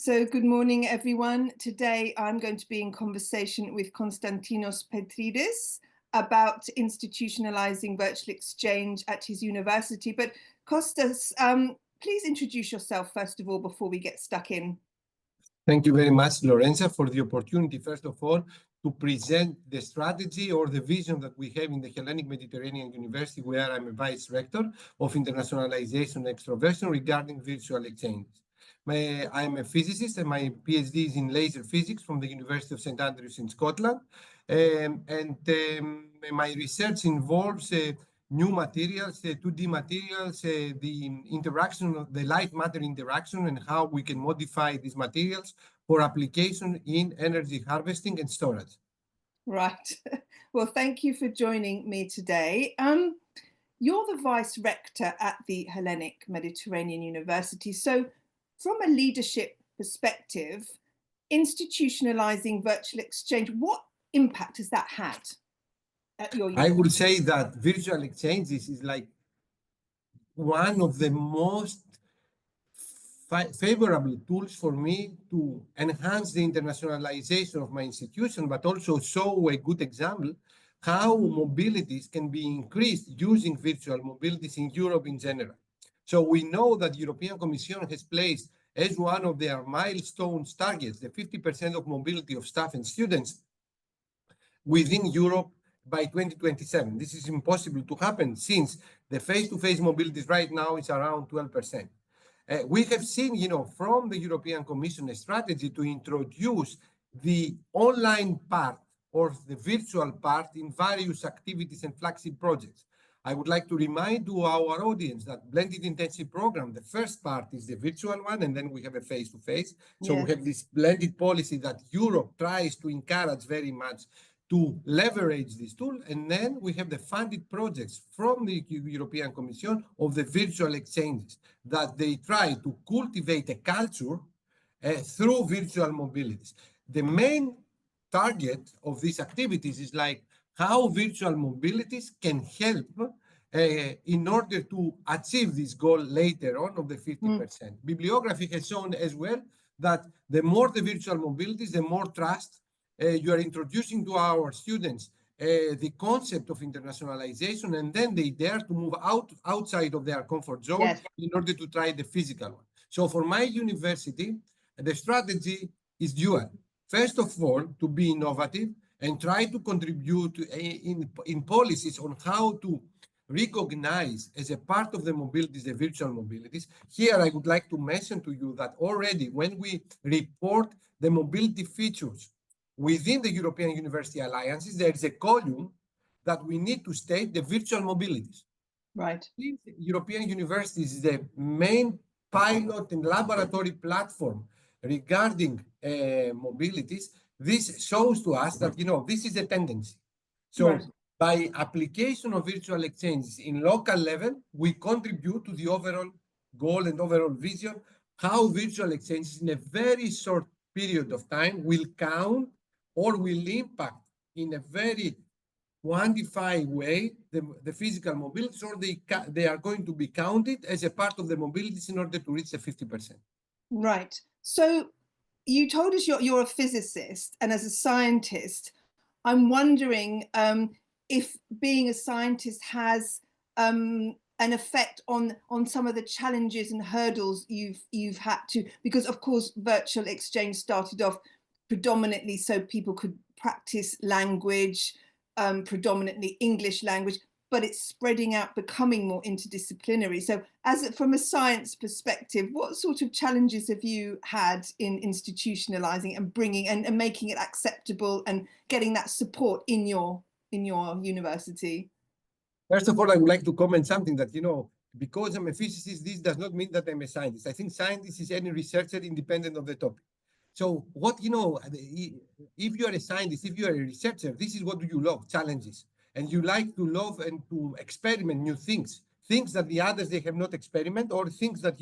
So good morning, everyone. Today I'm going to be in conversation with Konstantinos Petridis about institutionalizing virtual exchange at his university. But Kostas, please introduce yourself first of all before we get stuck in. Thank you very much, Lorenza, for the opportunity, first of all, to present the strategy or the vision that we have in the Hellenic Mediterranean University, where I'm a vice rector of internationalization and extroversion regarding virtual exchanges. I'm a physicist, and my PhD is in laser physics from the University of St. Andrews in Scotland. My research involves new materials, 2D materials, the interaction of the light-matter interaction and how we can modify these materials for application in energy harvesting and storage. Right. Well, thank you for joining me today. You're the Vice Rector at the Hellenic Mediterranean University. So from a leadership perspective, institutionalizing virtual exchange, what impact has that had at your university? I would say that virtual exchanges is like one of the most favorable tools for me to enhance the internationalization of my institution, but also show a good example how mobilities can be increased using virtual mobilities in Europe in general. So we know that the European Commission has placed as one of their milestones targets the 50% of mobility of staff and students within Europe by 2027. This is impossible to happen since the face-to-face mobilities right now is around 12%. We have seen, from the European Commission a strategy to introduce the online part or the virtual part in various activities and flagship projects. I would like to remind to our audience that blended intensive program, the first part is the virtual one, and then we have a face-to-face. So we have this blended policy that Europe tries to encourage very much to leverage this tool. And then we have the funded projects from the European Commission of the virtual exchanges that they try to cultivate a culture through virtual mobilities. The main target of these activities is like how virtual mobilities can help in order to achieve this goal later on of the 50%. Bibliography has shown as well that the more the virtual mobilities, the more trust you are introducing to our students the concept of internationalization, and then they dare to move outside of their comfort zone in order to try the physical one. So for my university, the strategy is dual. First of all, to be innovative and try to contribute in policies on how to recognize as a part of the mobilities, the virtual mobilities. Here, I would like to mention to you that already when we report the mobility features within the European University Alliances, there is a column that we need to state the virtual mobilities. Right. European Universities is the main pilot and laboratory platform regarding mobilities. This shows to us that, this is a tendency. So by application of virtual exchanges in local level, we contribute to the overall goal and overall vision, how virtual exchanges in a very short period of time will count or will impact in a very quantified way the physical mobilities, or they are going to be counted as a part of the mobilities in order to reach the 50%. Right. So you told us you're a physicist, and as a scientist, I'm wondering if being a scientist has an effect on some of the challenges and hurdles you've had to, because of course virtual exchange started off predominantly so people could practice language, predominantly English language, but it's spreading out, becoming more interdisciplinary. So from a science perspective, what sort of challenges have you had in institutionalizing and bringing and making it acceptable and getting that support in your university? First of all, I would like to comment something that, because I'm a physicist, this does not mean that I'm a scientist. I think scientist is any researcher independent of the topic. So if you are a scientist, if you are a researcher, this is what you love, challenges. And you like to love and to experiment new things that the others, they have not experimented, or things that,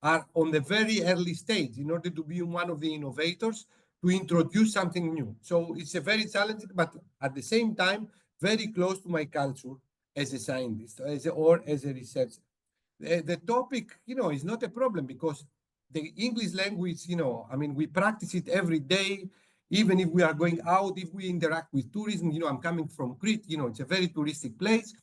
are on the very early stage in order to be one of the innovators to introduce something new. So it's a very challenging, but at the same time, very close to my culture as a scientist or as a researcher. The topic, is not a problem because the English language, I mean, we practice it every day, even if we are going out, if we interact with tourism, I'm coming from Crete, it's a very touristic place,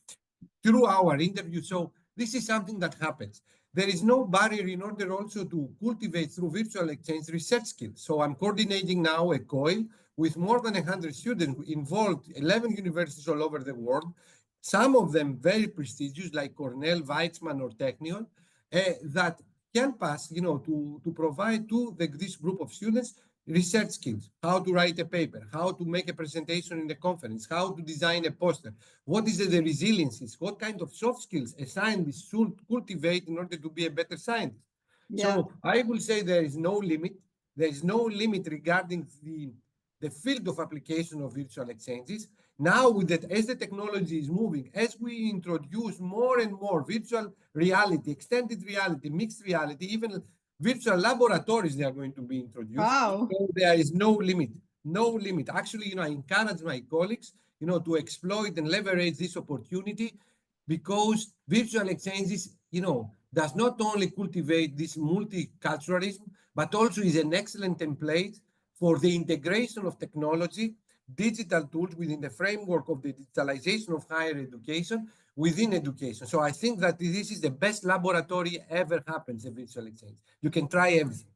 through our interview. So this is something that happens. There is no barrier in order also to cultivate through virtual exchange research skills. So I'm coordinating now a COIL with more than 100 students involved, 11 universities all over the world, some of them very prestigious like Cornell, Weizmann, or Technion, that help us, to provide to this group of students research skills, how to write a paper, how to make a presentation in the conference, how to design a poster, what is the resiliences, what kind of soft skills a scientist should cultivate in order to be a better scientist. Yeah. So I will say there is no limit. There is no limit regarding the field of application of virtual exchanges. Now, with that, as the technology is moving, as we introduce more and more virtual reality, extended reality, mixed reality, even virtual laboratories, they are going to be introduced. Wow. So there is no limit, no limit. Actually, I encourage my colleagues, to exploit and leverage this opportunity, because virtual exchanges, does not only cultivate this multiculturalism, but also is an excellent template for the integration of technology, digital tools within the framework of the digitalization of higher education within education. So I think that this is the best laboratory ever happens, a virtual exchange. You can try everything.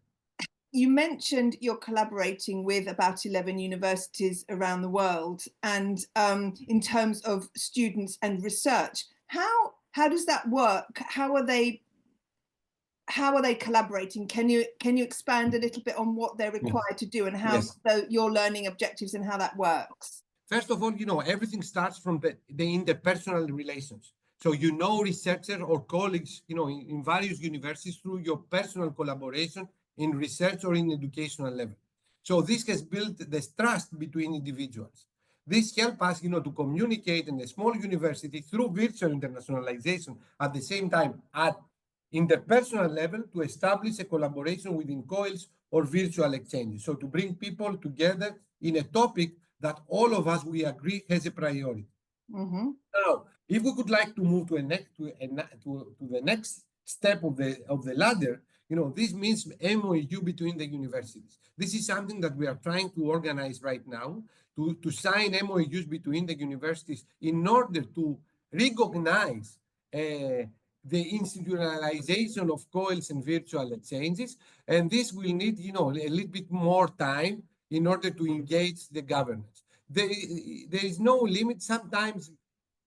You mentioned you're collaborating with about 11 universities around the world, and in terms of students and research, how does that work? How are they collaborating? Can you expand a little bit on what they're required to do, and how your learning objectives and how that works? First of all, everything starts from the interpersonal relations. So researchers or colleagues, in various universities through your personal collaboration in research or in educational level. So this has built this trust between individuals. This helps us, to communicate in a small university through virtual internationalization at the same time at interpersonal level to establish a collaboration within COILs or virtual exchanges. So to bring people together in a topic that all of us, we agree, has a priority. Mm-hmm. Now, if we would like to move to the next step of the ladder, this means MOU between the universities. This is something that we are trying to organize right now, to sign MOUs between the universities in order to recognize the institutionalization of COILs and virtual exchanges. And this will need, a little bit more time in order to engage the governance. There is no limit. Sometimes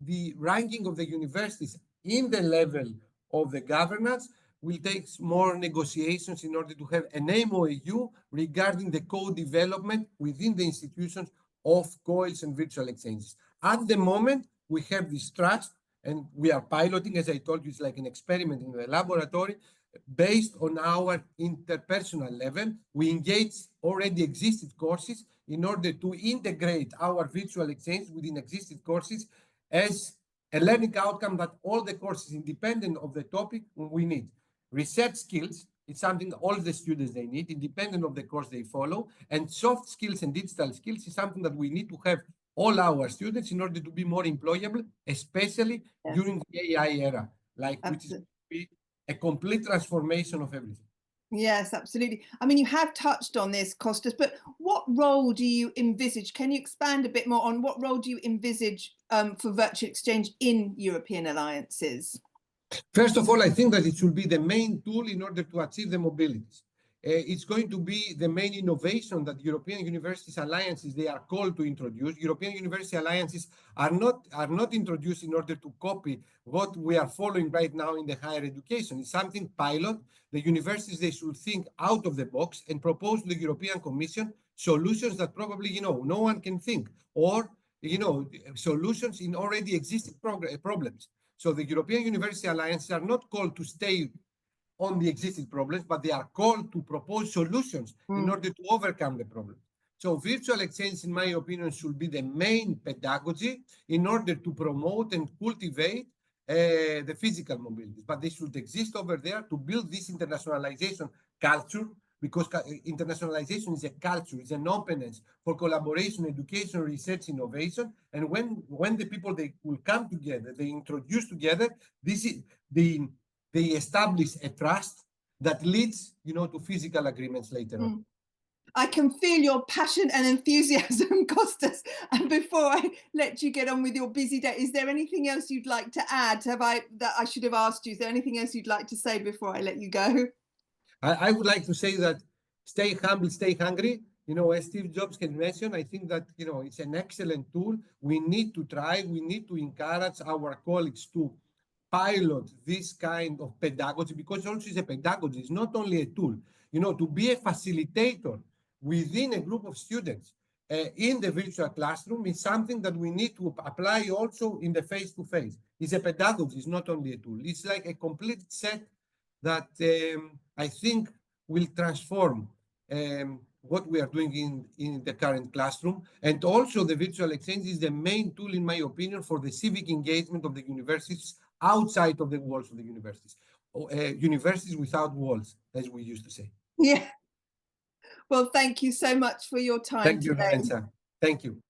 the ranking of the universities in the level of the governance will take more negotiations in order to have an MOU regarding the co-development within the institutions of COILs and virtual exchanges. At the moment, we have this trust, and we are piloting, as I told you, it's like an experiment in the laboratory. Based on our interpersonal level, we engage already existing courses in order to integrate our virtual exchange within existing courses as a learning outcome that all the courses, independent of the topic, we need. Research skills, it's something all the students they need, independent of the course they follow. And soft skills and digital skills is something that we need to have all our students in order to be more employable, especially during the AI era, which is a complete transformation of everything. Yes, absolutely. I mean, you have touched on this, Kostas, but what role do you envisage? Can you expand a bit more on what role do you envisage for virtual exchange in European alliances? First of all, I think that it should be the main tool in order to achieve the mobilities. It's going to be the main innovation that European Universities Alliances, they are called to introduce. European University Alliances are not introduced in order to copy what we are following right now in the higher education. It's something pilot. The universities, they should think out of the box and propose to the European Commission solutions that probably, no one can think, or, solutions in already existing problems. So the European University Alliances are not called to stay on the existing problems, but they are called to propose solutions in order to overcome the problem. So virtual exchange, in my opinion, should be the main pedagogy in order to promote and cultivate the physical mobility. But they should exist over there to build this internationalization culture, because internationalization is a culture, it's an openness for collaboration, education, research, innovation. And when the people, they will come together, they introduce together, this is they establish a trust, that leads, to physical agreements later on. I can feel your passion and enthusiasm, Kostas. And before I let you get on with your busy day, is there anything else you'd like to add? That I should have asked you? Is there anything else you'd like to say before I let you go? I would like to say that stay humble, stay hungry. As Steve Jobs can mention, I think that, it's an excellent tool. We need to try, we need to encourage our colleagues to pilot this kind of pedagogy, because also it's a pedagogy, it's not only a tool, to be a facilitator within a group of students in the virtual classroom is something that we need to apply also in the face-to-face. It's a pedagogy, it's not only a tool. It's like a complete set that I think will transform what we are doing in the current classroom. And also the virtual exchange is the main tool, in my opinion, for the civic engagement of the universities outside of the walls of the universities. Universities without walls, as we used to say. Yeah. Well, thank you so much for your time Thank you, today. Lorenza. Thank you.